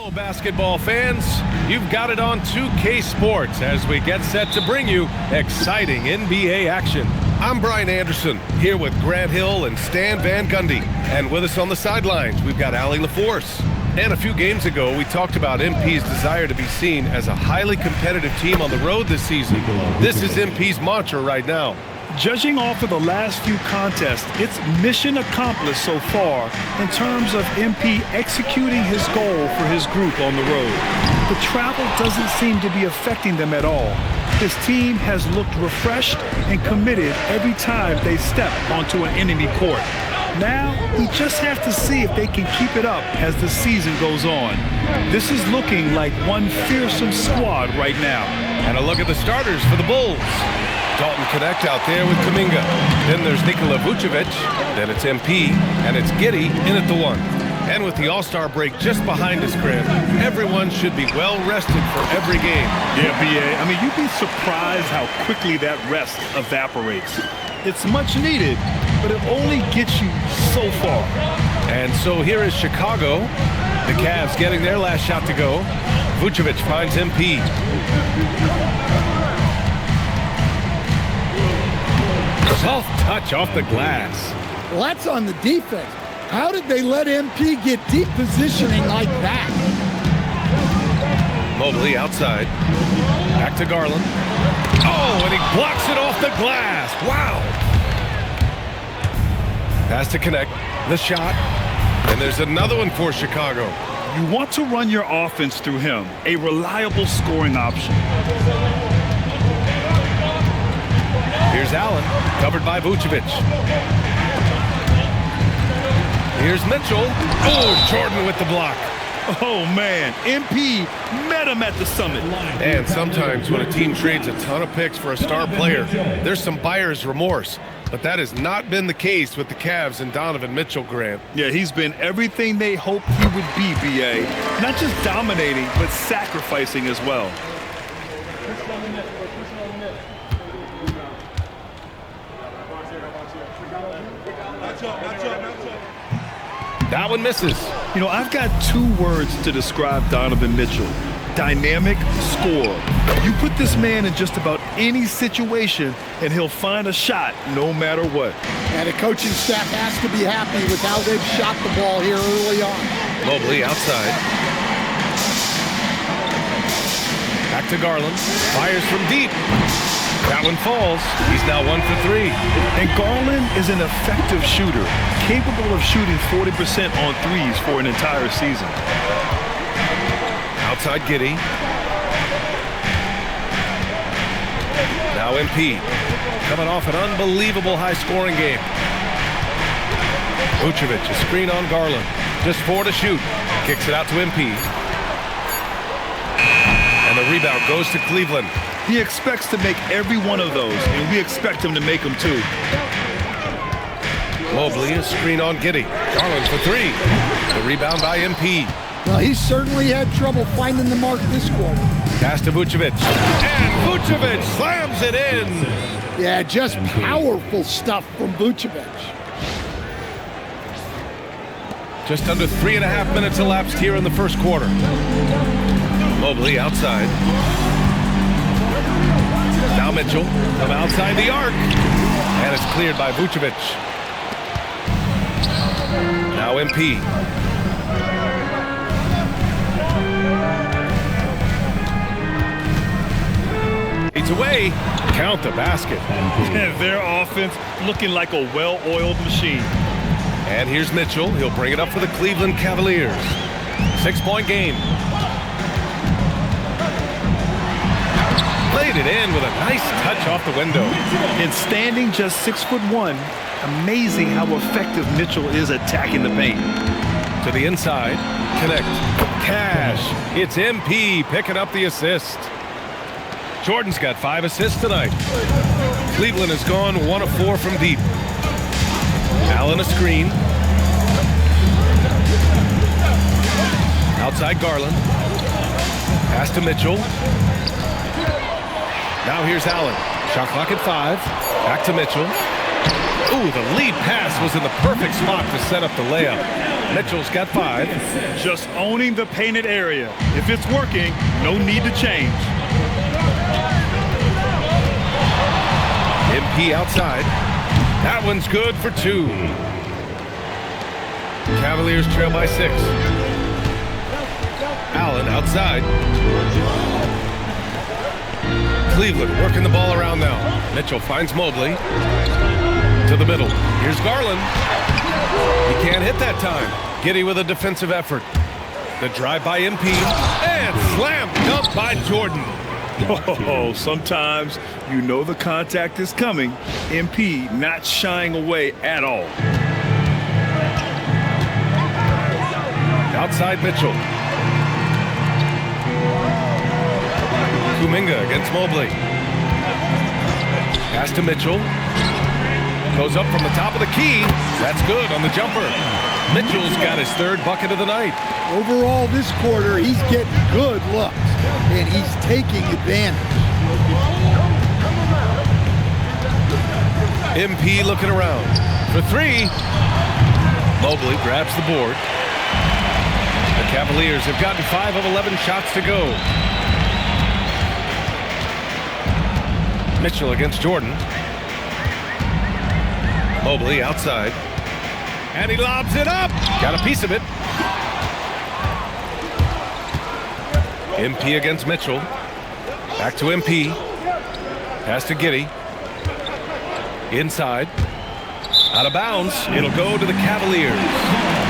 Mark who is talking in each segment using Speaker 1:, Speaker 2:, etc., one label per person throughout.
Speaker 1: Hello, basketball fans. You've got it on 2K Sports as we get set to bring you exciting NBA action. I'm Brian Anderson, here with Grant Hill and Stan Van Gundy. And with us on the sidelines, we've got Allie LaForce. And a few games ago, we talked about MP's desire to be seen as a highly competitive team on the road this season. This is MP's mantra right now.
Speaker 2: Judging off of the last few contests, it's mission accomplished so far in terms of MP executing his goal for his group on the road. The travel doesn't seem to be affecting them at all. His team has looked refreshed and committed every time they step onto an enemy court. Now, he just has to see if they can keep it up as the season goes on. This is looking like one fearsome squad right now.
Speaker 1: And a look at the starters for the Bulls. Dalton Connect out there with Kuminga. Then there's Nikola Vucevic. Then it's MP. And it's Giddey in at the 1. And with the All-Star break just behind us, Grant, everyone should be well rested for every game.
Speaker 2: Yeah, B.A. I mean, you'd be surprised how quickly that rest evaporates. It's much needed, but it only gets you so far.
Speaker 1: And so here is Chicago. The Cavs getting their last shot to go. Vucevic finds MP. Soft touch off the glass.
Speaker 3: Well, that's on the defense. How did they let MP get deep positioning like that?
Speaker 1: Mobley outside. Back to Garland. Oh, and he blocks it off the glass. Wow. Pass to Connect. The shot. And there's another one for Chicago.
Speaker 2: You want to run your offense through him, a reliable scoring option.
Speaker 1: Here's Allen, covered by Vucevic. Here's Mitchell. Oh, Jordan with the block.
Speaker 2: Oh, man. MP met him at the summit.
Speaker 1: And sometimes when a team trades a ton of picks for a star player, there's some buyer's remorse. But that has not been the case with the Cavs and Donovan Mitchell, Grant.
Speaker 2: Yeah, he's been everything they hoped he would be, B.A. Not just dominating, but sacrificing as well.
Speaker 1: That one misses.
Speaker 2: You know, I've got 2 words to describe Donovan Mitchell. Dynamic scorer. You put this man in just about any situation, and he'll find a shot no matter what.
Speaker 3: And the coaching staff has to be happy with how they've shot the ball here early on.
Speaker 1: Mobley outside. Back to Garland. Fires from deep. That one falls. He's now 1 for 3.
Speaker 2: And Garland is an effective shooter, capable of shooting 40% on threes for an entire season.
Speaker 1: Outside Giddey. Now MP. Coming off an unbelievable high-scoring game. Vucevic, a screen on Garland. Just 4 to shoot. Kicks it out to MP. And the rebound goes to Cleveland.
Speaker 2: He expects to make every one of those, and we expect him to make them too.
Speaker 1: Mobley, a screen on Giddey. Garland for 3. The rebound by MP.
Speaker 3: Well, he certainly had trouble finding the mark this quarter.
Speaker 1: Pass to Vucevic. And Vucevic slams it in.
Speaker 3: Yeah, just powerful stuff from Vucevic.
Speaker 1: Just under 3.5 minutes elapsed here in the first quarter. Mobley outside. Now Mitchell from outside the arc. And it's cleared by Vucevic. Now MP. It's away. Count the basket.
Speaker 2: And their offense looking like a well-oiled machine.
Speaker 1: And here's Mitchell. He'll bring it up for the Cleveland Cavaliers. 6-point game. Played it in with a nice touch off the window.
Speaker 2: And standing just 6'1", amazing how effective Mitchell is attacking the paint.
Speaker 1: To the inside. Connect. Cash. It's MP picking up the assist. Jordan's got 5 assists tonight. Cleveland has gone 1 of 4 from deep. Allen a screen. Outside Garland. Pass to Mitchell. Now here's Allen. Shot clock at 5. Back to Mitchell. Ooh, the lead pass was in the perfect spot to set up the layup. Mitchell's got 5.
Speaker 2: Just owning the painted area. If it's working, no need to change.
Speaker 1: MP outside. That one's good for 2. Cavaliers trail by 6. Allen outside. Cleveland working the ball around now. Mitchell finds Mobley. To the middle. Here's Garland. He can't hit that time. Giddey with a defensive effort. The drive by MP. And slam dunk by Jordan.
Speaker 2: Oh, sometimes you know the contact is coming. MP not shying away at all.
Speaker 1: Outside Mitchell. Kuminga against Mobley. Pass to Mitchell. Goes up from the top of the key. That's good on the jumper. Mitchell's got his 3rd bucket of the night.
Speaker 3: Overall, this quarter, he's getting good looks, and he's taking advantage.
Speaker 1: MP looking around for 3. Mobley grabs the board. The Cavaliers have gotten 5 of 11 shots to go. Mitchell against Jordan. Mobley outside. And he lobs it up. Got a piece of it. MP against Mitchell. Back to MP. Pass to Giddey. Inside. Out of bounds. It'll go to the Cavaliers.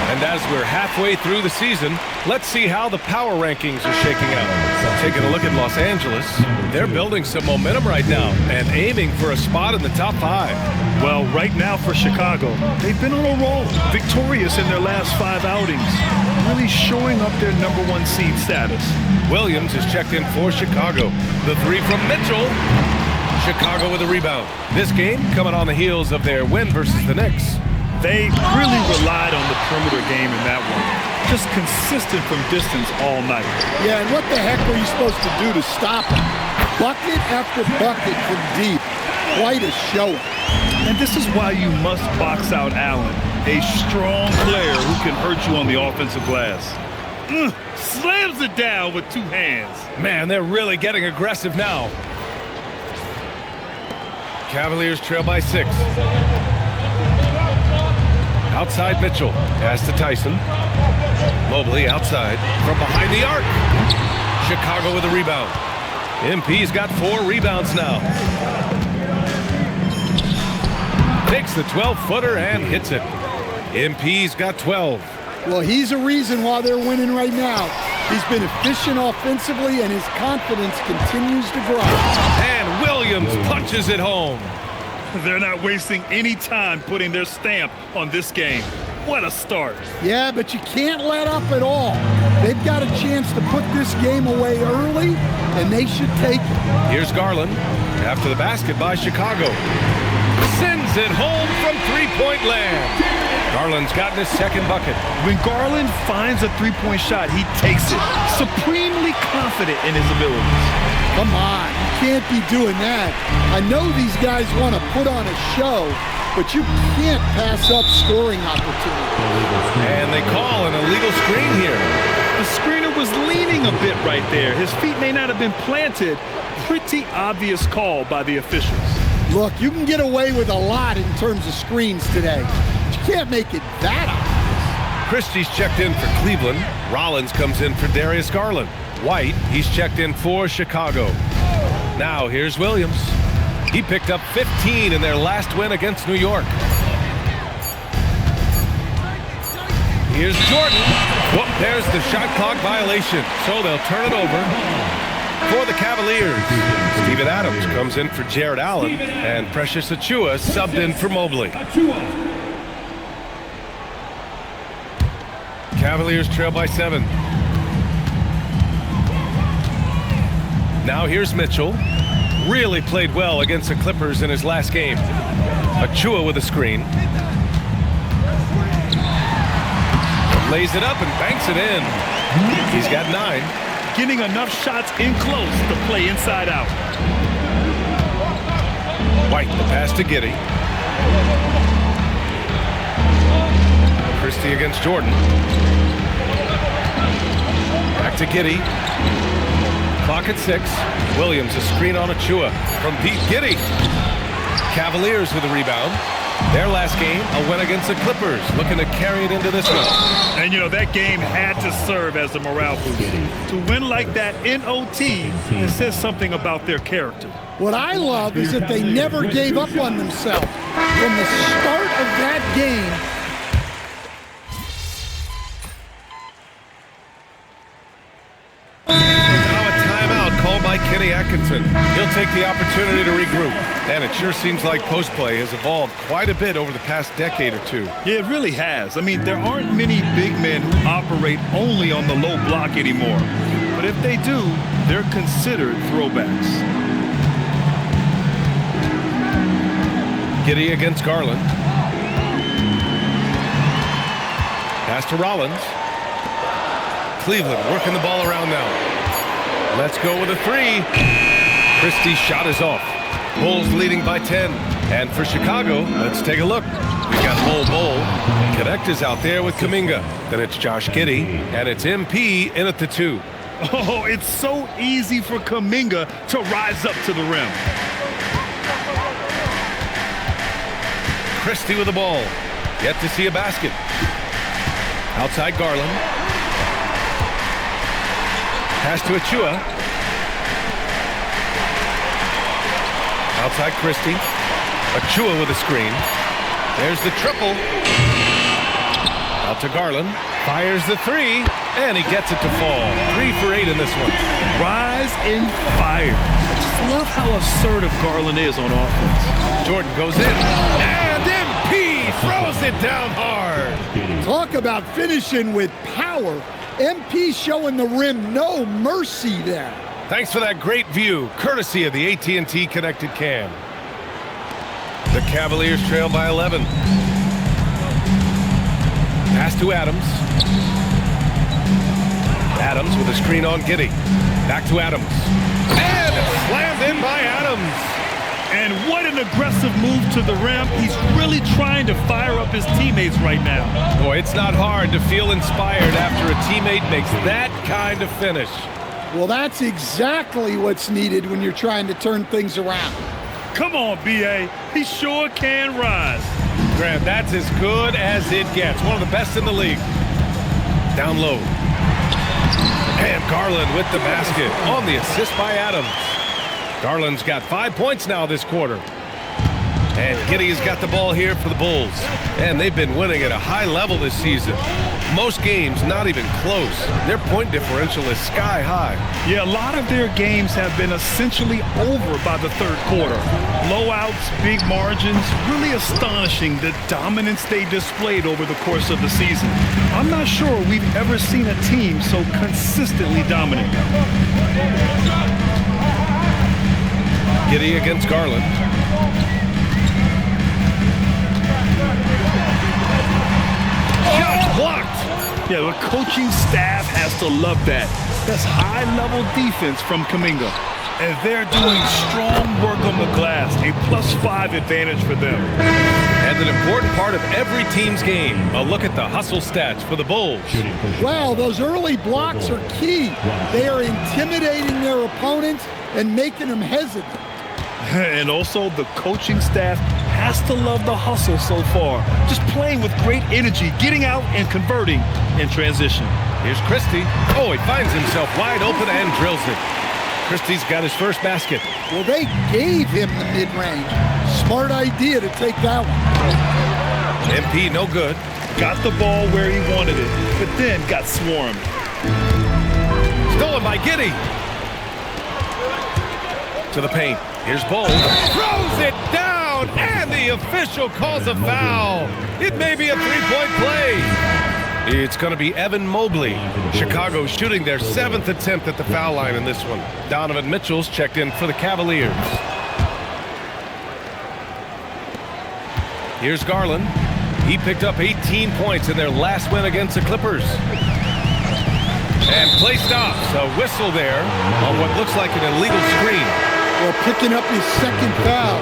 Speaker 1: And as we're halfway through the season, let's see how the power rankings are shaking out. Taking a look at Los Angeles, they're building some momentum right now and aiming for a spot in the top 5.
Speaker 2: Well, right now for Chicago, they've been on a roll, victorious in their last 5 outings, really showing up their #1 seed status.
Speaker 1: Williams is checked in for Chicago. The 3 from Mitchell. Chicago with a rebound. This game coming on the heels of their win versus the Knicks.
Speaker 2: They really relied on the perimeter game in that one. Just consistent from distance all night.
Speaker 3: Yeah, and what the heck were you supposed to do to stop him? Bucket after bucket from deep. Quite a showing.
Speaker 2: And this is why you must box out Allen, a strong player who can hurt you on the offensive glass. Slams it down with 2 hands.
Speaker 1: Man, they're really getting aggressive now. Cavaliers trail by 6. Outside Mitchell. Pass to Tyson. Mobley outside from behind the arc. Chicago with a rebound. MP's got 4 rebounds now. Takes the 12-footer and hits it. MP's got 12.
Speaker 3: Well, he's a reason why they're winning right now. He's been efficient offensively, and his confidence continues to grow.
Speaker 1: And Williams punches it home.
Speaker 2: They're not wasting any time putting their stamp on this game. What a start.
Speaker 3: Yeah, but you can't let up at all. They've got a chance to put this game away early, and they should take it.
Speaker 1: Here's Garland after the basket by Chicago. Sends it home from 3-point land. Garland's gotten his 2nd bucket.
Speaker 2: When Garland finds a 3-point shot, he takes it, supremely confident in his abilities.
Speaker 3: Come on, you can't be doing that. I know these guys want to put on a show, but you can't pass up scoring opportunities.
Speaker 1: And they call an illegal screen here.
Speaker 2: The screener was leaning a bit right there. His feet may not have been planted. Pretty obvious call by the officials.
Speaker 3: Look, you can get away with a lot in terms of screens today. But you can't make it that obvious.
Speaker 1: Christie's checked in for Cleveland. Rollins comes in for Darius Garland. White, he's checked in for Chicago. Now here's Williams. He picked up 15 in their last win against New York. Here's Jordan. Whoop, there's the shot clock violation. So they'll turn it over for the Cavaliers. Steven Adams comes in for Jared Allen. And Precious Achiuwa subbed in for Mobley. Cavaliers trail by 7. Now here's Mitchell. Really played well against the Clippers in his last game. Achiuwa with a screen. Lays it up and banks it in. He's got 9.
Speaker 2: Getting enough shots in close to play inside out.
Speaker 1: White, the pass to Giddey. Christie against Jordan. Back to Giddey. Clock at 6. Williams a screen on Achua from Pete Giddey. Cavaliers with a rebound. Their last game, a win against the Clippers, looking to carry it into this one.
Speaker 2: And, you know, that game had to serve as a morale boost. To win like that in OT, it says something about their character.
Speaker 3: What I love is that they never gave up on themselves. From the start of that game,
Speaker 1: by Kenny Atkinson. He'll take the opportunity to regroup. And it sure seems like post play has evolved quite a bit over the past decade or two.
Speaker 2: Yeah, it really has. I mean, there aren't many big men who operate only on the low block anymore. But if they do, they're considered throwbacks.
Speaker 1: Giddey against Garland. Pass to Rollins. Cleveland working the ball around now. Let's go with a 3. Christie's shot is off. Bulls leading by 10. And for Chicago, let's take a look. We got Bull. Connect is out there with Kuminga. Then it's Josh Giddey, and it's MP in at the 2.
Speaker 2: Oh, it's so easy for Kuminga to rise up to the rim.
Speaker 1: Christie with the ball. Yet to see a basket. Outside Garland. Pass to Achua. Outside Christie. Achua with a screen. There's the triple. Out to Garland. Fires the 3. And he gets it to fall. 3 for 8 in this one.
Speaker 2: Rise and fire. I just love how assertive Garland is on offense.
Speaker 1: Jordan goes in. And MP throws it down hard.
Speaker 3: talk about finishing with power. MP showing the rim no mercy there.
Speaker 1: Thanks for that great view, courtesy of the AT&T Connected Cam. The Cavaliers trail by 11. Pass to Adams. Adams with a screen on Giddey. Back to Adams. And slammed in by Adams.
Speaker 2: And what an aggressive move to the rim. He's really trying to fire up his teammates right now.
Speaker 1: Boy, it's not hard to feel inspired after a teammate makes that kind of finish.
Speaker 3: Well, that's exactly what's needed when you're trying to turn things around.
Speaker 2: Come on, B.A. He sure can rise.
Speaker 1: Grant, that's as good as it gets. One of the best in the league. Down low. And Garland with the basket on the assist by Adams. Garland's got 5 points now this quarter. And Giddey's got the ball here for the Bulls. And they've been winning at a high level this season. Most games not even close. Their point differential is sky high.
Speaker 2: Yeah, a lot of their games have been essentially over by the third quarter. Blowouts, big margins, really astonishing the dominance they displayed over the course of the season. I'm not sure we've ever seen a team so consistently dominant.
Speaker 1: Giddey against Garland. Shot blocked.
Speaker 2: Yeah, the coaching staff has to love that. That's high-level defense from Kuminga. And they're doing strong work on the glass, a +5 advantage for them.
Speaker 1: And an important part of every team's game, a look at the hustle stats for the Bulls.
Speaker 3: Wow, those early blocks are key. They are intimidating their opponents and making them hesitant.
Speaker 2: And also, the coaching staff has to love the hustle so far. Just playing with great energy, getting out and converting in transition.
Speaker 1: Here's Christie. Oh, he finds himself wide open and drills it. Christie's got his first basket.
Speaker 3: Well, they gave him the mid-range. Smart idea to take that one.
Speaker 1: MP no good.
Speaker 2: Got the ball where he wanted it, but then got swarmed.
Speaker 1: Stolen by Giddey. To the paint. Here's Bull. Throws it down, and the official calls a foul. It may be a three-point play. It's going to be Evan Mobley. Chicago shooting their 7th attempt at the foul line in this one. Donovan Mitchell's checked in for the Cavaliers. Here's Garland. He picked up 18 points in their last win against the Clippers. And play stops. A whistle there on what looks like an illegal screen.
Speaker 3: Well, picking up his second foul,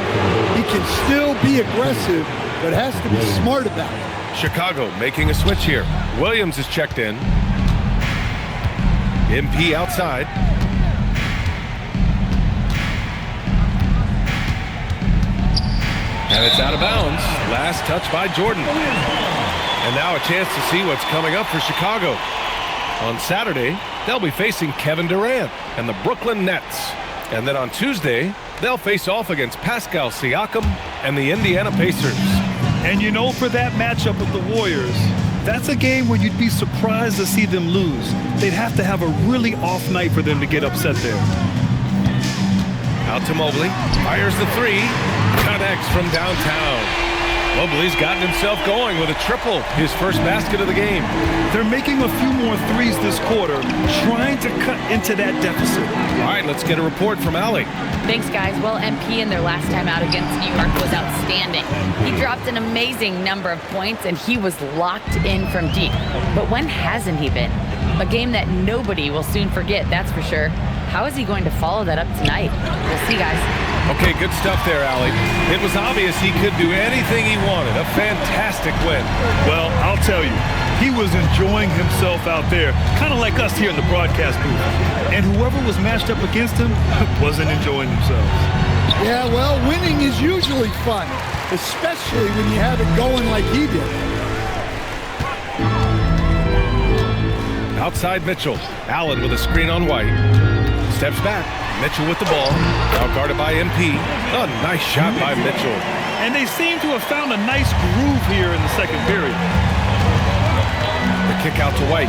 Speaker 3: he can still be aggressive, but has to be smart about it.
Speaker 1: Chicago making a switch here. Williams is checked in. MP outside. And it's out of bounds. Last touch by Jordan. And now a chance to see what's coming up for Chicago. On Saturday, they'll be facing Kevin Durant and the Brooklyn Nets. And then on Tuesday, they'll face off against Pascal Siakam and the Indiana Pacers.
Speaker 2: And you know, for that matchup with the Warriors, that's a game where you'd be surprised to see them lose. They'd have to have a really off night for them to get upset there.
Speaker 1: Out to Mobley, fires the three, connects from downtown. Mobley's gotten himself going with a triple, his first basket of the game.
Speaker 2: They're making a few more threes this quarter, trying to cut into that deficit.
Speaker 1: All right, let's get a report from Allie.
Speaker 4: Thanks, guys. Well, MP in their last time out against New York was outstanding. He dropped an amazing number of points, and he was locked in from deep. But when hasn't he been? A game that nobody will soon forget, that's for sure. How is he going to follow that up tonight? We'll see, guys.
Speaker 1: Okay, good stuff there, Allie. It was obvious he could do anything he wanted. A fantastic win.
Speaker 2: Well, I'll tell you, he was enjoying himself out there, kind of like us here in the broadcast booth. And whoever was matched up against him wasn't enjoying themselves.
Speaker 3: Yeah, well, winning is usually fun, especially when you have it going like he did.
Speaker 1: Outside Mitchell. Allen with a screen on White. Steps back. Mitchell with the ball. Now guarded by MP. A nice shot by Mitchell.
Speaker 2: And they seem to have found a nice groove here in the second period.
Speaker 1: The kick out to White.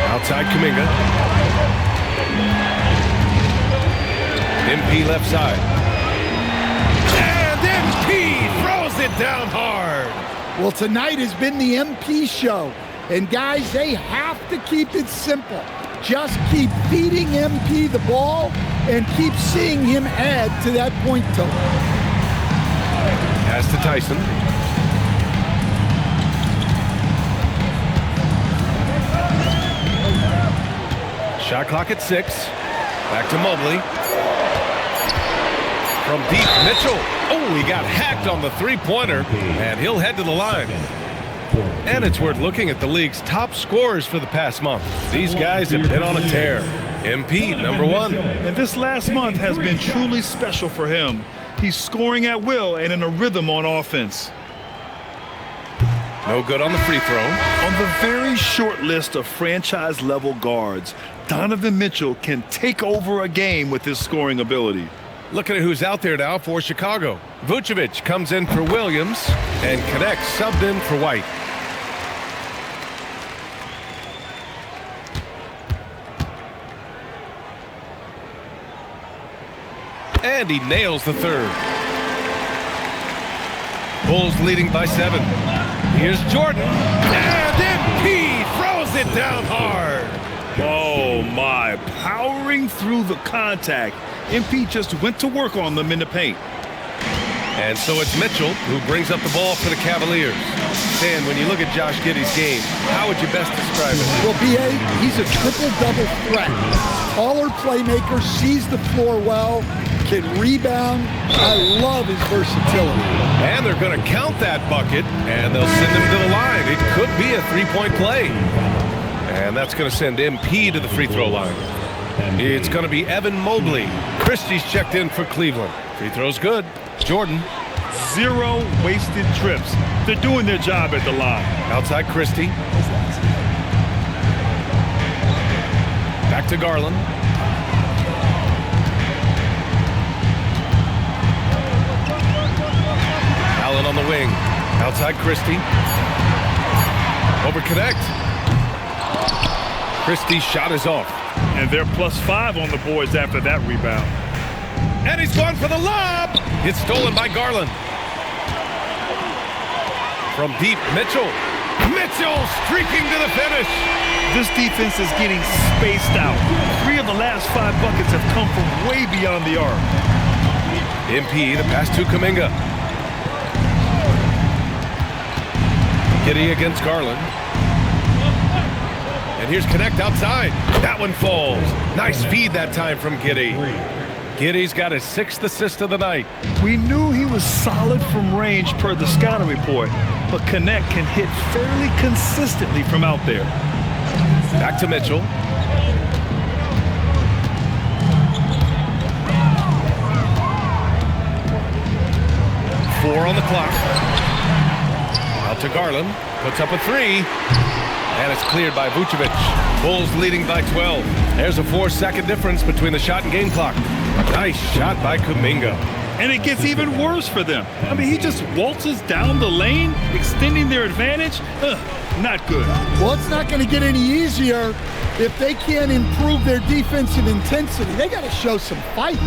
Speaker 1: Outside Kuminga. MP left side. And MP throws it down hard.
Speaker 3: Well, tonight has been the MP show. And guys, they have to keep it simple. Just keep feeding MP the ball and keep seeing him add to that point total.
Speaker 1: Pass to Tyson. Shot clock at 6. Back to Mobley. From deep, Mitchell. Oh, he got hacked on the three-pointer, and he'll head to the line. And it's worth looking at the league's top scorers for the past month. These guys have been on a tear. MP, number 1.
Speaker 2: And this last month has been truly special for him. He's scoring at will and in a rhythm on offense.
Speaker 1: No good on the free throw.
Speaker 2: On the very short list of franchise-level guards, Donovan Mitchell can take over a game with his scoring ability.
Speaker 1: Looking at who's out there now for Chicago. Vucevic comes in for Williams and connects, subbed in for White. And he nails the third. Bulls leading by 7. Here's Jordan. And MP throws it down hard.
Speaker 2: Oh my, powering through the contact. MP just went to work on them in the paint.
Speaker 1: And so it's Mitchell who brings up the ball for the Cavaliers. Dan, when you look at Josh Giddey's game, how would you best describe it?
Speaker 3: Well, B.A., he's a triple-double threat. Taller playmaker, sees the floor well, can rebound. I love his versatility.
Speaker 1: And they're going to count that bucket, and they'll send him to the line. It could be a three-point play. And that's going to send MP to the free throw line. It's going to be Evan Mobley. Christie's checked in for Cleveland. Free throw's good. Jordan.
Speaker 2: 0 wasted trips. They're doing their job at the line.
Speaker 1: Outside Christie. Back to Garland. Allen on the wing. Outside Christie. Over connect. Christie's shot is off.
Speaker 2: And they're +5 on the boards after that rebound.
Speaker 1: And he's gone for the lob. It's stolen by Garland. From deep, Mitchell. Mitchell streaking to the finish.
Speaker 2: This defense is getting spaced out. 3 of the last 5 buckets have come from way beyond the arc.
Speaker 1: MP, the pass to Kuminga. Giddey against Garland. And here's Connect outside. That one falls. Nice feed that time from Giddey. Giddy's got his 6th assist of the night.
Speaker 2: We knew he was solid from range per the scouting report, but Connect can hit fairly consistently from out there.
Speaker 1: Back to Mitchell. Four on the clock. Out to Garland. Puts up a 3. And it's cleared by Vucevic. Bulls leading by 12. There's a 4-second difference between the shot and game clock. Nice shot by Kuminga.
Speaker 2: And it gets even worse for them. I mean, he just waltzes down the lane, extending their advantage. Not good.
Speaker 3: Well, it's not going to get any easier if they can't improve their defensive intensity. They got to show some fight.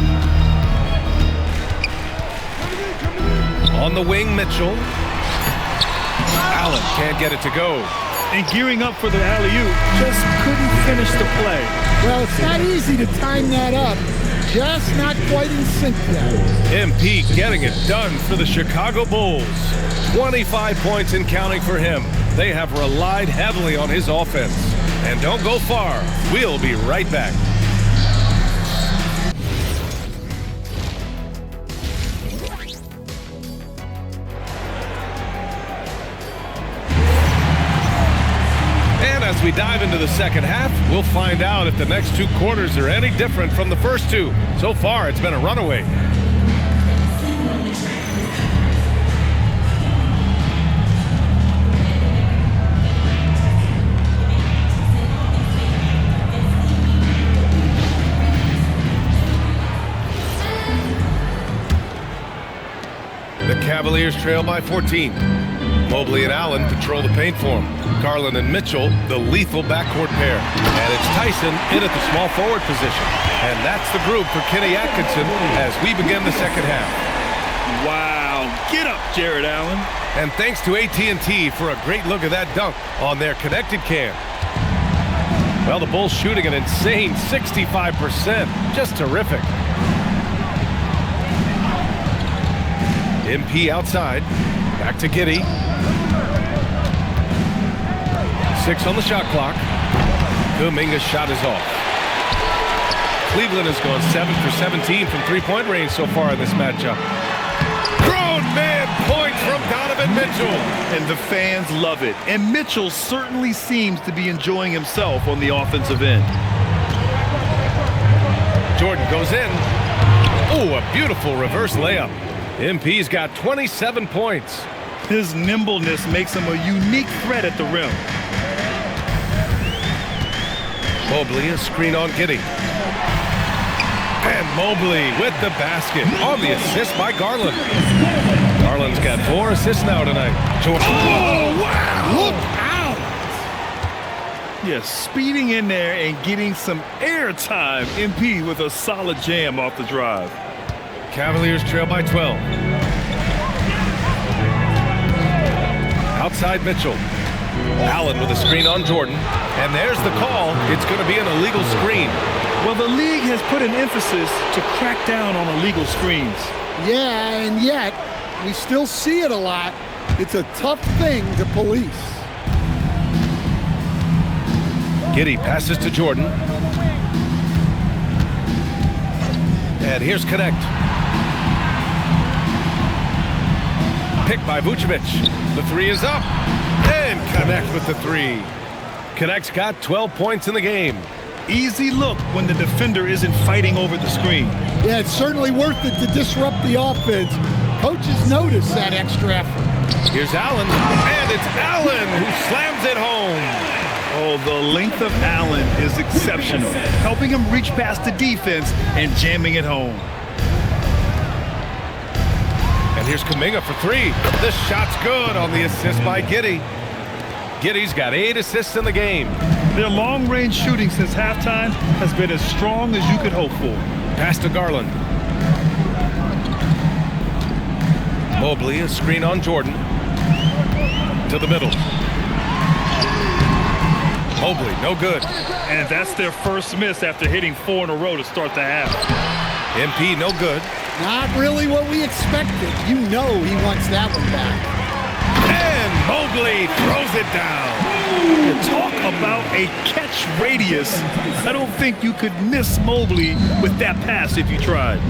Speaker 1: On the wing, Mitchell. Allen can't get it to go.
Speaker 2: And gearing up for the alley-oop, just couldn't finish the play.
Speaker 3: Well, it's not easy to time that up. Just not quite in sync yet.
Speaker 1: MP getting it done for the Chicago Bulls. 25 points and counting for him. They have relied heavily on his offense. And don't go far. We'll be right back. As we dive into the second half, we'll find out if the next 2 quarters are any different from the first 2. So far, it's been a runaway. The Cavaliers trail by 14. Mobley and Allen patrol the paint for him. Garland and Mitchell, the lethal backcourt pair. And it's Tyson in at the small forward position. And that's the group for Kenny Atkinson as we begin the second half.
Speaker 2: Wow. Get up, Jared Allen.
Speaker 1: And thanks to AT&T for a great look at that dunk on their connected cam. Well, the Bulls shooting an insane 65%. Just terrific. MP outside. Back to Giddey. 6 on the shot clock. Kuminga's shot is off. Cleveland has gone 7 for 17 from three-point range so far in this matchup. Grown man point from Donovan Mitchell.
Speaker 2: And the fans love it. And Mitchell certainly seems to be enjoying himself on the offensive end.
Speaker 1: Jordan goes in. Oh, a beautiful reverse layup. MP's got 27 points.
Speaker 2: His nimbleness makes him a unique threat at the rim.
Speaker 1: Mobley, a screen on Giddey. And Mobley with the basket on the assist by Garland. Garland's got 4 assists now tonight. Jordan.
Speaker 3: Oh, wow! Look out!
Speaker 2: Yes, speeding in there and getting some airtime. MP with a solid jam off the drive.
Speaker 1: Cavaliers trail by 12. Outside Mitchell. Allen with a screen on Jordan. And there's the call. It's going to be an illegal screen.
Speaker 2: Well, the league has put an emphasis to crack down on illegal screens.
Speaker 3: Yeah, and yet, we still see it a lot. It's a tough thing to police.
Speaker 1: Giddey passes to Jordan. And here's Connect. Picked by Vucevic. The 3 is up. And Connect with the 3. Connect's got 12 points in the game.
Speaker 2: Easy look when the defender isn't fighting over the screen.
Speaker 3: Yeah, it's certainly worth it to disrupt the offense. Coaches notice that extra effort.
Speaker 1: Here's Allen. And it's Allen who slams it home.
Speaker 2: Oh, the length of Allen is exceptional, helping him reach past the defense and jamming it home.
Speaker 1: And here's Kuminga for 3. The shot's good on the assist by Giddey. Giddey's got 8 assists in the game.
Speaker 2: Their long-range shooting since halftime has been as strong as you could hope for.
Speaker 1: Pass to Garland. Mobley, a screen on Jordan. To the middle. Mobley, no good.
Speaker 2: And that's their first miss after hitting 4 in a row to start the half.
Speaker 1: MP, no good.
Speaker 3: Not really what we expected. You know he wants that one back.
Speaker 1: And Mobley throws it down.
Speaker 2: And talk about a catch radius. I don't think you could miss Mobley with that pass if you tried.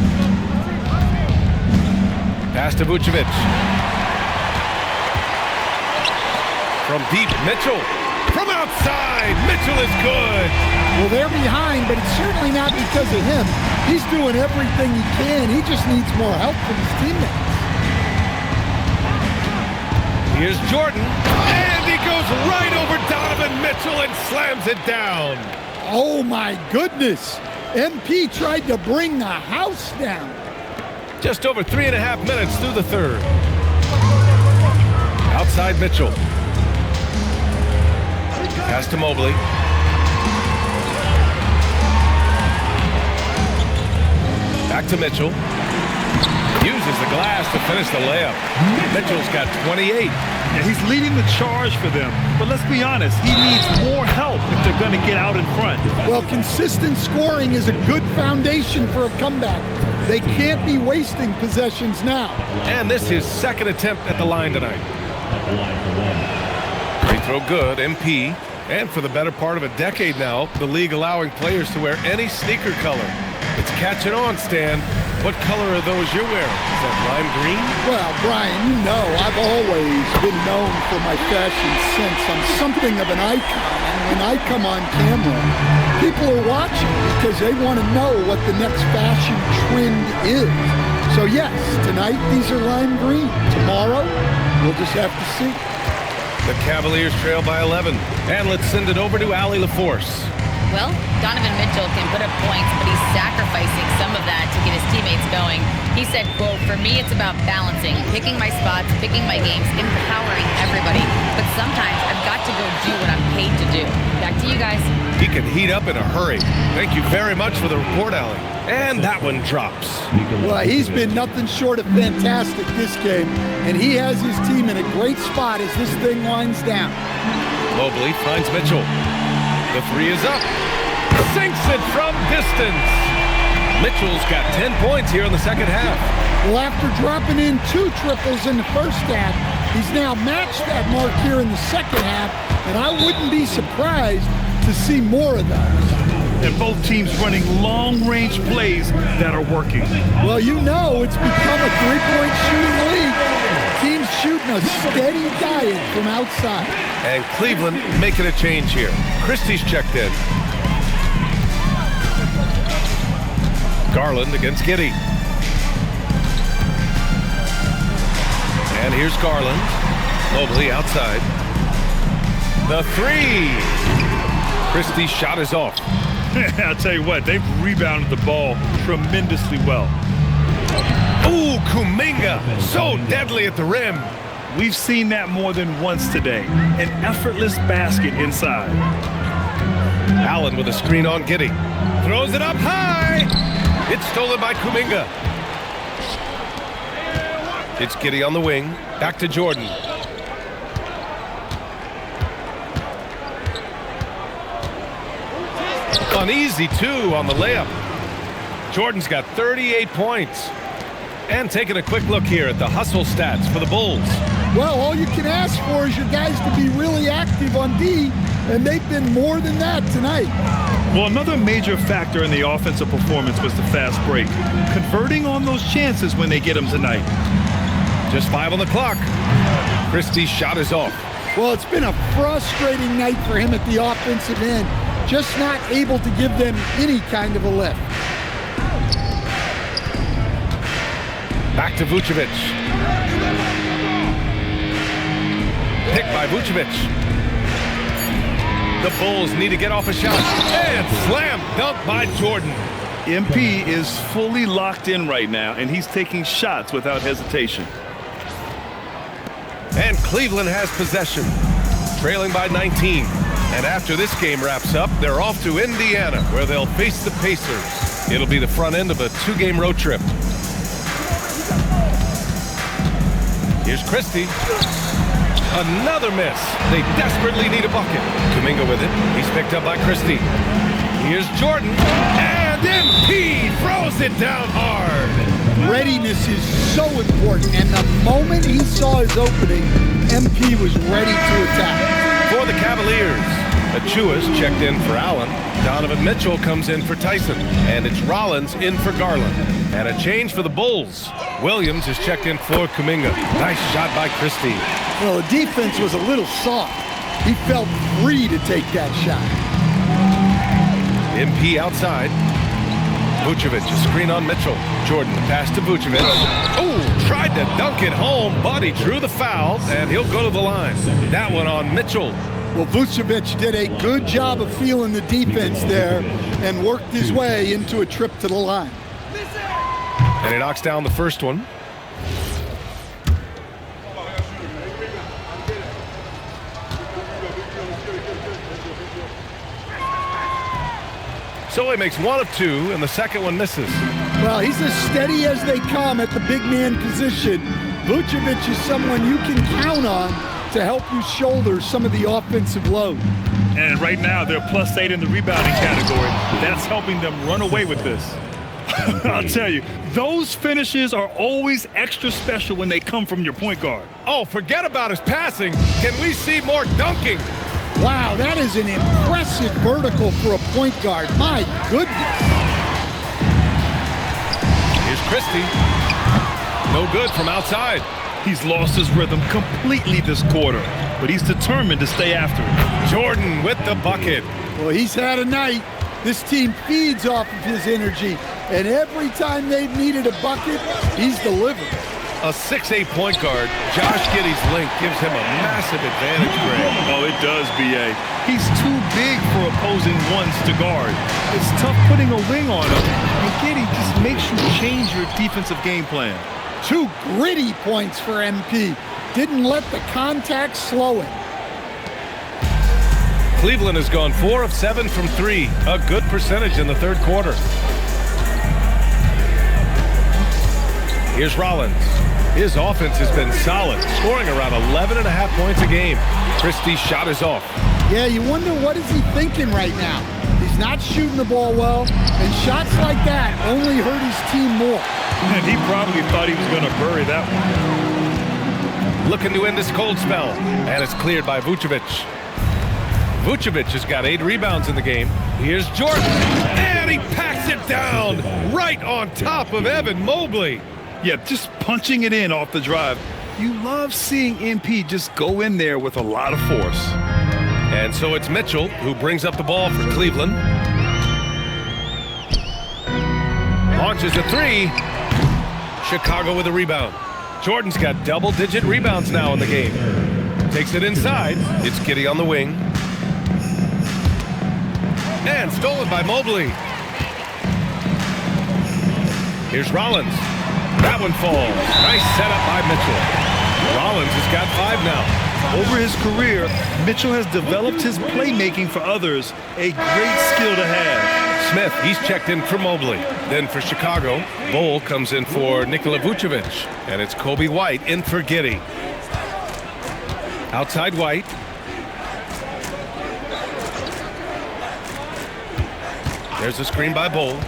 Speaker 1: Pass to Vucevic. From deep, Mitchell. From outside, Mitchell is good.
Speaker 3: Well, they're behind, but it's certainly not because of him. He's doing everything he can. He just needs more help from his teammates.
Speaker 1: Here's Jordan, and he goes right over Donovan Mitchell and slams it down.
Speaker 3: Oh, my goodness. MP tried to bring the house down.
Speaker 1: Just over 3.5 minutes through the third. Outside Mitchell. Pass to Mobley. Back to Mitchell. Uses the glass to finish the layup. Mitchell's got 28.
Speaker 2: Yeah, he's leading the charge for them. But let's be honest, he needs more help if they're going to get out in front.
Speaker 3: Well, consistent scoring is a good foundation for a comeback. They can't be wasting possessions now.
Speaker 1: And this is his second attempt at the line tonight. Free throw good, MP. And for the better part of a decade now, the league allowing players to wear any sneaker color. It's catching on, Stan. What color are those you're wearing? Is that lime green?
Speaker 3: Well, Brian, you know I've always been known for my fashion sense. I'm something of an icon. And when I come on camera, people are watching because they want to know what the next fashion trend is. So yes, tonight these are lime green. Tomorrow, we'll just have to see.
Speaker 1: The Cavaliers trail by 11. And let's send it over to Allie LaForce.
Speaker 4: Well, Donovan Mitchell can put up points, but he's sacrificing some of that to get his teammates going. He said, quote, "For me, it's about balancing, picking my spots, picking my games, empowering everybody. But sometimes I've got to go do what I'm paid to do." Back to you guys.
Speaker 1: He can heat up in a hurry. Thank you very much for the report, Allie. And that one drops.
Speaker 3: Well, he's been nothing short of fantastic this game, and he has his team in a great spot as this thing winds down.
Speaker 1: Mobley finds Mitchell. The three is up. Sinks it from distance. Mitchell's got 10 points here in the second half.
Speaker 3: Well, after dropping in 2 triples in the first half, he's now matched that mark here in the second half, and I wouldn't be surprised to see more of those.
Speaker 2: And both teams running long-range plays that are working.
Speaker 3: Well, you know it's become a three-point shooting league. Teams shooting a steady diet from outside.
Speaker 1: And Cleveland making a change here. Christie's checked in. Garland against Giddey. And here's Garland. Mobley outside. The three. Christie's shot is off.
Speaker 2: I'll tell you what, they've rebounded the ball tremendously well.
Speaker 1: Ooh, Kuminga, so deadly at the rim.
Speaker 2: We've seen that more than once today. An effortless basket inside.
Speaker 1: Allen with a screen on Giddey. Throws it up high. It's stolen by Kuminga. It's Giddey on the wing. Back to Jordan. An easy 2 on the layup. Jordan's got 38 points. And taking a quick look here at the hustle stats for the Bulls.
Speaker 3: Well, all you can ask for is your guys to be really active on D, and they've been more than that tonight.
Speaker 2: Well, another major factor in the offensive performance was the fast break. Converting on those chances when they get them tonight.
Speaker 1: Just 5 on the clock. Christie's shot is off.
Speaker 3: Well, it's been a frustrating night for him at the offensive end. Just not able to give them any kind of a lift.
Speaker 1: Back to Vucevic. Picked by Vucevic. The Bulls need to get off a shot. And slam dunk by Jordan.
Speaker 2: MP is fully locked in right now, and he's taking shots without hesitation.
Speaker 1: And Cleveland has possession, trailing by 19. And after this game wraps up, they're off to Indiana, where they'll face the Pacers. It'll be the front end of a 2-game road trip. Here's Christie. Another miss. They desperately need a bucket. Kuminga with it. He's picked up by Christie. Here's Jordan. And MP throws it down hard.
Speaker 3: Readiness is so important, and the moment he saw his opening, MP was ready to attack.
Speaker 1: For the Cavaliers, Achua's checked in for Allen. Donovan Mitchell comes in for Tyson. And it's Rollins in for Garland. And a change for the Bulls. Williams is checked in for Kuminga. Nice shot by Christie.
Speaker 3: Well, the defense was a little soft. He felt free to take that shot.
Speaker 1: MP outside. Vucevic, a screen on Mitchell. Jordan, the pass to Vucevic. Oh, tried to dunk it home, but he drew the foul, and he'll go to the line. That one on Mitchell.
Speaker 3: Well, Vucevic did a good job of feeling the defense there and worked his way into a trip to the line.
Speaker 1: And he knocks down the first one. So he makes one of two, and the second one misses.
Speaker 3: Well, he's as steady as they come at the big man position. Vucevic is someone you can count on to help you shoulder some of the offensive load.
Speaker 2: And right now, they're +8 in the rebounding category. That's helping them run away with this. I'll tell you, those finishes are always extra special when they come from your point guard.
Speaker 1: Oh, forget about his passing. Can we see more dunking?
Speaker 3: Wow, that is an impressive vertical for a point guard. My goodness.
Speaker 1: Here's Christie. No good from outside.
Speaker 2: He's lost his rhythm completely this quarter, but he's determined to stay after it.
Speaker 1: Jordan with the bucket.
Speaker 3: Well, he's had a night. This team feeds off of his energy, and every time they've needed a bucket, he's delivered.
Speaker 1: A 6'8" point guard, Josh Giddey's length gives him a massive advantage, Greg.
Speaker 2: Oh, it does, B.A. He's too big for opposing ones to guard. It's tough putting a wing on him, and Giddey just makes you change your defensive game plan.
Speaker 3: 2 gritty points for MP. Didn't let the contact slow him.
Speaker 1: Cleveland has gone 4 of 7 from 3. A good percentage in the third quarter. Here's Rollins. His offense has been solid, scoring around 11.5 points a game. Christie's shot is off.
Speaker 3: Yeah, you wonder what is he thinking right now. He's not shooting the ball well, and shots like that only hurt his team more.
Speaker 2: And he probably thought he was going to bury that one.
Speaker 1: Looking to end this cold spell, and it's cleared by Vucevic. Vucevic has got 8 rebounds in the game. Here's Jordan, and he packs it down right on top of Evan Mobley.
Speaker 2: Yeah, just punching it in off the drive. You love seeing MP just go in there with a lot of force.
Speaker 1: And so it's Mitchell who brings up the ball for Cleveland. Launches a 3. Chicago with a rebound. Jordan's got double-digit rebounds now in the game. Takes it inside. It's Giddey on the wing. And stolen by Mobley. Here's Rollins. That one falls. Nice setup by Mitchell. Rollins has got 5 now.
Speaker 2: Over his career, Mitchell has developed his playmaking for others, a great skill to have.
Speaker 1: Smith, he's checked in for Mobley. Then for Chicago, Bol comes in for Nikola Vucevic. And it's Kobe White in for Giddey. Outside White. There's a screen by Bol.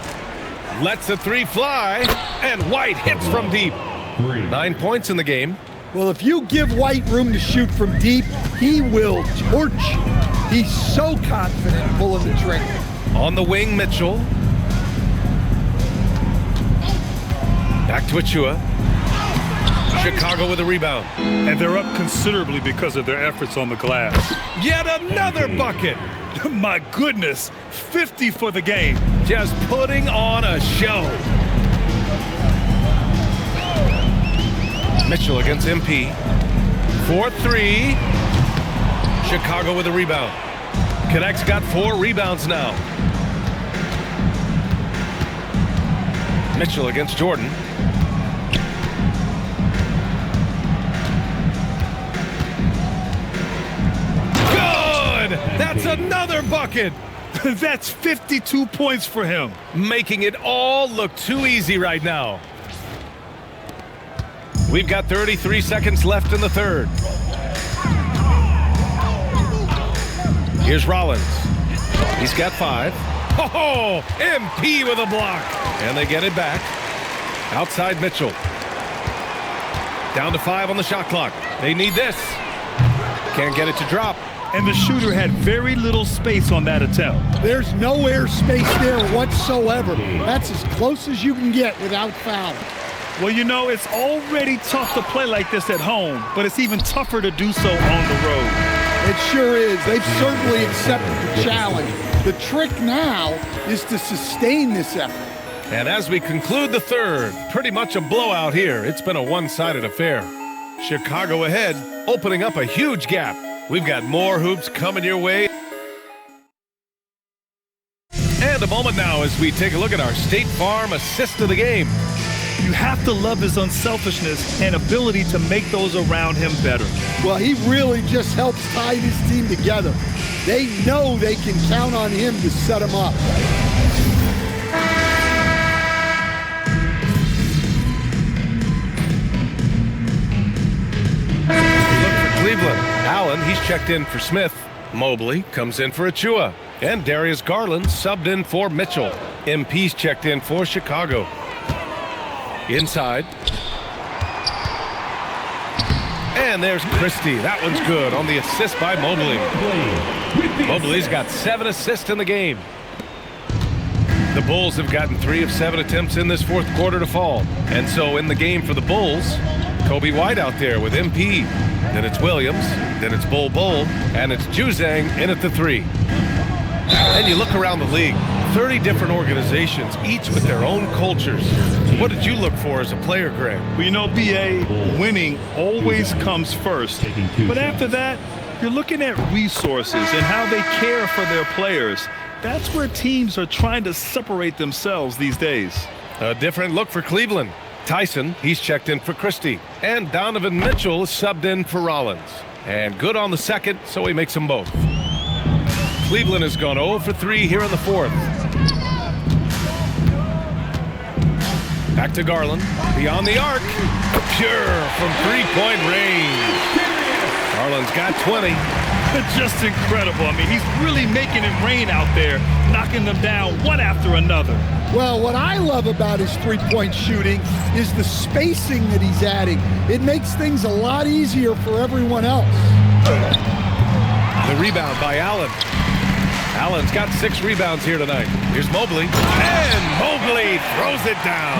Speaker 1: Lets the 3 fly, and White hits from deep. 9 points in the game.
Speaker 3: Well, if you give White room to shoot from deep, he will torch you. He's so confident pulling the trigger.
Speaker 1: On the wing, Mitchell. Back to Achua. Chicago with a rebound.
Speaker 2: And they're up considerably because of their efforts on the glass.
Speaker 1: Yet another bucket.
Speaker 2: My goodness, 50 for the game.
Speaker 1: Just putting on a show. Mitchell against MP. 4-3. Chicago with a rebound. Connect's got 4 rebounds now. Mitchell against Jordan. Good! That's another bucket.
Speaker 2: That's 52 points for him.
Speaker 1: Making it all look too easy right now. We've got 33 seconds left in the third. Here's Rollins. He's got 5. Oh, MP with a block. And they get it back. Outside Mitchell. Down to 5 on the shot clock. They need this. Can't get it to drop.
Speaker 2: and the shooter had very little space on that attempt.
Speaker 3: There's no air space there whatsoever. That's as close as you can get without fouling.
Speaker 2: Well, you know, it's already tough to play like this at home, but it's even tougher to do so on the road.
Speaker 3: It sure is. They've certainly accepted the challenge. The trick now is to sustain this effort.
Speaker 1: And as we conclude the third, pretty much a blowout here. It's been a one-sided affair. Chicago ahead, opening up a huge gap. We've got more hoops coming your way. And a moment now as we take a look at our State Farm assist of the game.
Speaker 2: You have to love his unselfishness and ability to make those around him better.
Speaker 3: Well, he really just helps tie this team together. They know they can count on him to set them up.
Speaker 1: Cleveland. Allen, he's checked in for Smith. Mobley comes in for Achua. And Darius Garland subbed in for Mitchell. MP's checked in for Chicago. Inside. And there's Christie. That one's good on the assist by Mobley. Mobley's got 7 assists in the game. The Bulls have gotten 3 of 7 attempts in this fourth quarter to fall. And so in the game for the Bulls, Kobe White out there with MP. Then it's Williams, then it's Bol, and it's Juzang in at the 3. And you look around the league, 30 different organizations, each with their own cultures. What did you look for as a player, Greg?
Speaker 2: Well, you know, B.A., winning always comes first. But after that, you're looking at resources and how they care for their players. That's where teams are trying to separate themselves these days.
Speaker 1: A different look for Cleveland. Tyson, he's checked in for Christie. And Donovan Mitchell is subbed in for Rollins. And good on the second, so he makes them both. Cleveland has gone 0 for 3 here in the fourth. Back to Garland. Beyond the arc. Pure from three-point range. Garland's got 20.
Speaker 2: Just incredible. I mean, he's really making it rain out there, knocking them down one after another.
Speaker 3: Well, what I love about his three-point shooting is the spacing that he's adding. It makes things a lot easier for everyone else.
Speaker 1: The rebound by Allen. Allen's got 6 rebounds here tonight. Here's Mobley. And Mobley throws it down.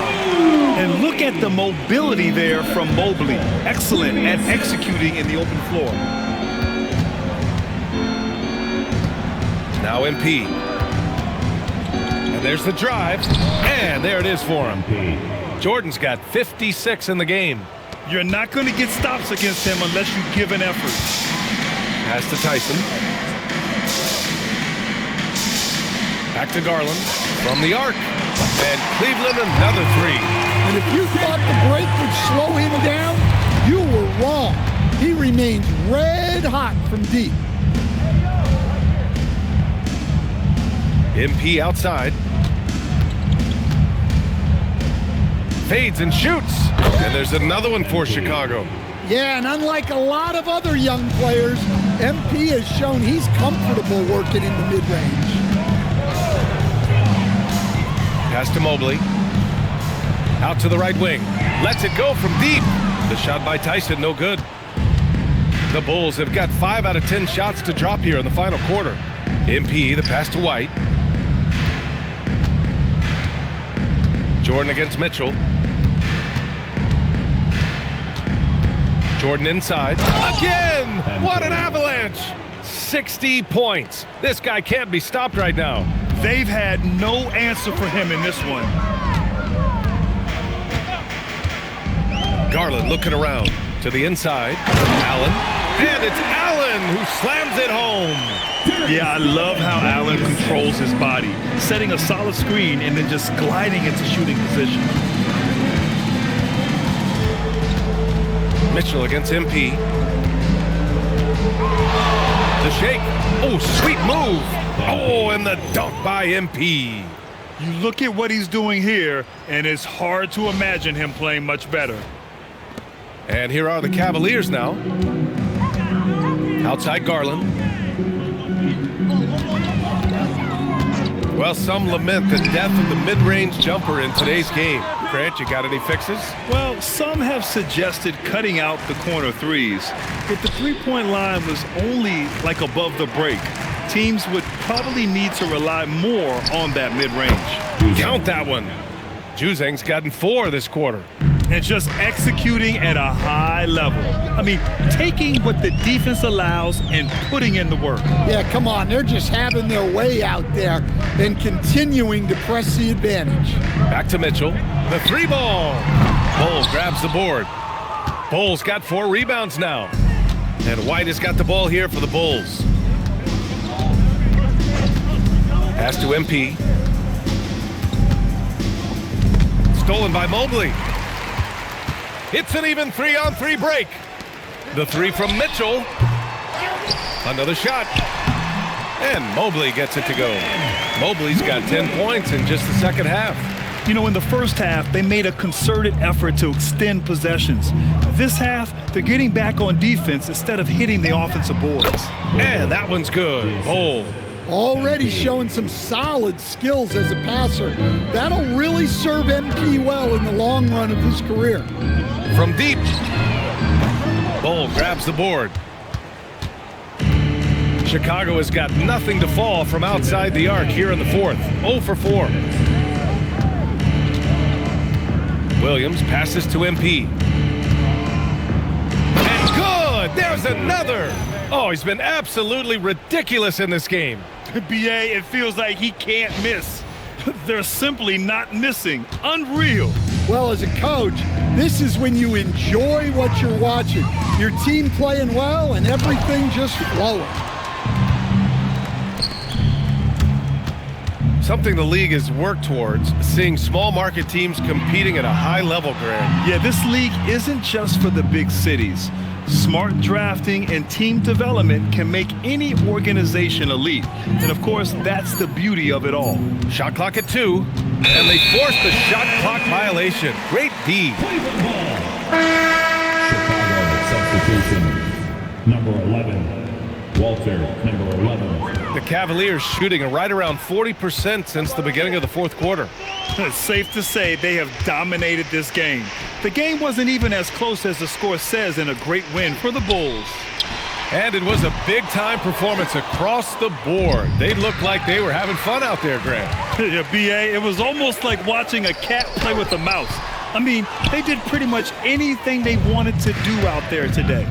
Speaker 2: And look at the mobility there from Mobley. Excellent at executing in the open floor.
Speaker 1: Now MP. And there's the drive. And there it is for him. Jordan's got 56 in the game.
Speaker 2: You're not going to get stops against him unless you give an effort.
Speaker 1: Pass to Tyson. Back to Garland. From the arc. And Cleveland another 3.
Speaker 3: And if you thought the break would slow him down, you were wrong. He remains red hot from deep.
Speaker 1: MP outside. Fades and shoots. And there's another one for Chicago.
Speaker 3: Yeah, and unlike a lot of other young players, MP has shown he's comfortable working in the mid-range.
Speaker 1: Pass to Mobley. Out to the right wing. Lets it go from deep. The shot by Tyson, no good. The Bulls have got 5 out of 10 shots to drop here in the final quarter. MP, the pass to White. Jordan against Mitchell. Jordan inside. Again! What an avalanche! 60 points. This guy can't be stopped right now.
Speaker 2: They've had no answer for him in this one.
Speaker 1: Garland looking around to the inside. Allen. And it's Allen who slams it home.
Speaker 2: Yeah, I love how Allen controls his body, setting a solid screen and then just gliding into shooting position.
Speaker 1: Mitchell against MP. The shake. Oh, sweet move. Oh, and the dunk by MP.
Speaker 2: You look at what he's doing here, and it's hard to imagine him playing much better.
Speaker 1: And here are the Cavaliers now. Outside Garland. Well, some lament the death of the mid-range jumper in today's game. Grant, you got any fixes?
Speaker 2: Well, some have suggested cutting out the corner threes. If the three-point line was only like above the break, teams would probably need to rely more on that mid-range.
Speaker 1: Count that one. Juzang's gotten 4 this quarter.
Speaker 2: And just executing at a high level. I mean, taking what the defense allows and putting in the work.
Speaker 3: Yeah, come on. They're just having their way out there and continuing to press the advantage.
Speaker 1: Back to Mitchell. The 3 ball. Bowles grabs the board. Bowles got 4 rebounds now. And White has got the ball here for the Bulls. Pass to MP. Stolen by Mobley. It's an even 3-on-3 break. The 3 from Mitchell. Another shot. And Mobley gets it to go. Mobley's got 10 points in just the second half.
Speaker 2: You know, in the first half, they made a concerted effort to extend possessions. This half, they're getting back on defense instead of hitting the offensive boards.
Speaker 1: And that one's good. Bowles.
Speaker 3: Already showing some solid skills as a passer. That'll really serve MP well in the long run of his career.
Speaker 1: From deep. Bowles grabs the board. Chicago has got nothing to fall from outside the arc here in the fourth. 0 for 4. Williams passes to MP. And good! There's another! Oh, he's been absolutely ridiculous in this game.
Speaker 2: BA, it feels like he can't miss. They're simply not missing. Unreal.
Speaker 3: Well, as a coach, this is when you enjoy what you're watching. Your team playing well and everything just flowing.
Speaker 1: Something the league has worked towards, seeing small market teams competing at a high level, Grant.
Speaker 2: Yeah, this league isn't just for the big cities. Smart drafting and team development can make any organization elite. And of course, that's the beauty of it all.
Speaker 1: Shot clock at 2, and they force the shot clock violation. Great D.
Speaker 5: Chicago substitution, number 11, Walter, number 11.
Speaker 1: The Cavaliers shooting right around 40% since the beginning of the fourth quarter.
Speaker 2: It's safe to say they have dominated this game. The game wasn't even as close as the score says in a great win for the Bulls.
Speaker 1: And it was a big-time performance across the board. They looked like they were having fun out there, Grant.
Speaker 2: Yeah, BA, it was almost like watching a cat play with a mouse. I mean, they did pretty much anything they wanted to do out there today.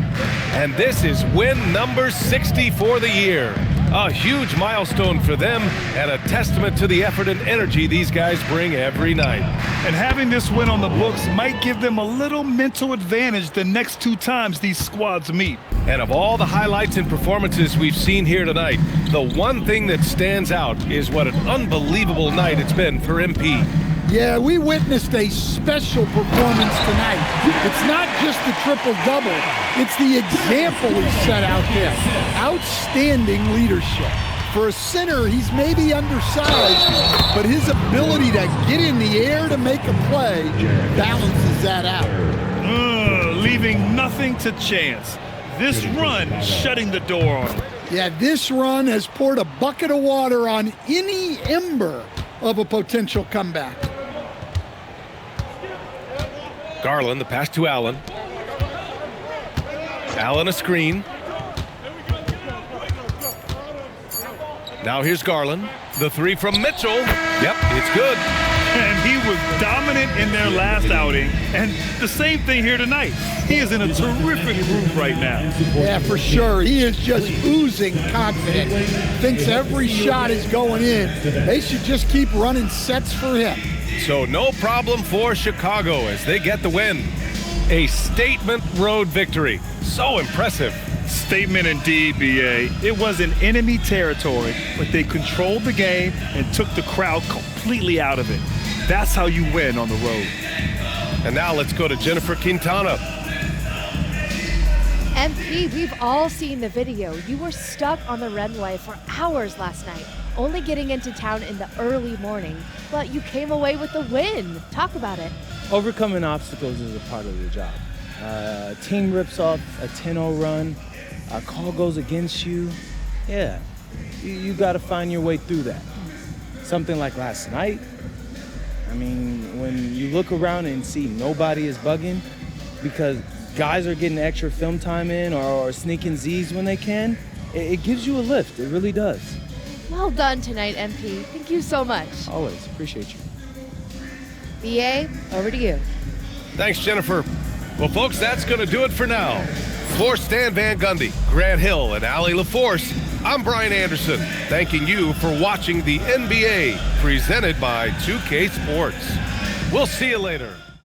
Speaker 1: And this is win number 60 for the year. A huge milestone for them and a testament to the effort and energy these guys bring every night.
Speaker 2: And having this win on the books might give them a little mental advantage the next 2 times these squads meet.
Speaker 1: And of all the highlights and performances we've seen here tonight, the one thing that stands out is what an unbelievable night it's been for MP.
Speaker 3: Yeah, we witnessed a special performance tonight. It's not just the triple-double. It's the example he set out there. Outstanding leadership. For a center, he's maybe undersized, but his ability to get in the air to make a play balances that out.
Speaker 2: Leaving nothing to chance. This run shutting the door on him.
Speaker 3: Yeah, this run has poured a bucket of water on any ember of a potential comeback.
Speaker 1: Garland, the pass to Allen. Allen a screen. Now here's Garland. The 3 from Mitchell. Yep, it's good.
Speaker 2: And he was dominant in their last outing. And the same thing here tonight. He is in a terrific groove right now.
Speaker 3: Yeah, for sure. He is just oozing confidence. Thinks every shot is going in. They should just keep running sets for him.
Speaker 1: So no problem for Chicago as they get the win. A statement road victory. So impressive.
Speaker 2: Statement indeed, BA. It was in enemy territory, but they controlled the game and took the crowd completely out of it. That's how you win on the road.
Speaker 1: And now let's go to Jennifer Quintana.
Speaker 6: MP, we've all seen the video. You were stuck on the runway for hours last night, only getting into town in the early morning, but you came away with the win. Talk about it.
Speaker 7: Overcoming obstacles is a part of the job. Team rips off a 10-0 run, a call goes against you. Yeah, you got to find your way through that. Something like last night, I mean, when you look around and see nobody is bugging because guys are getting extra film time in or sneaking Z's when they can, it gives you a lift. It really does.
Speaker 6: Well done tonight, MP. Thank you so much.
Speaker 7: Always. Appreciate you.
Speaker 6: BA, over to you.
Speaker 1: Thanks, Jennifer. Well, folks, that's going to do it for now. For Stan Van Gundy, Grant Hill, and Allie LaForce, I'm Brian Anderson, thanking you for watching the NBA presented by 2K Sports. We'll see you later.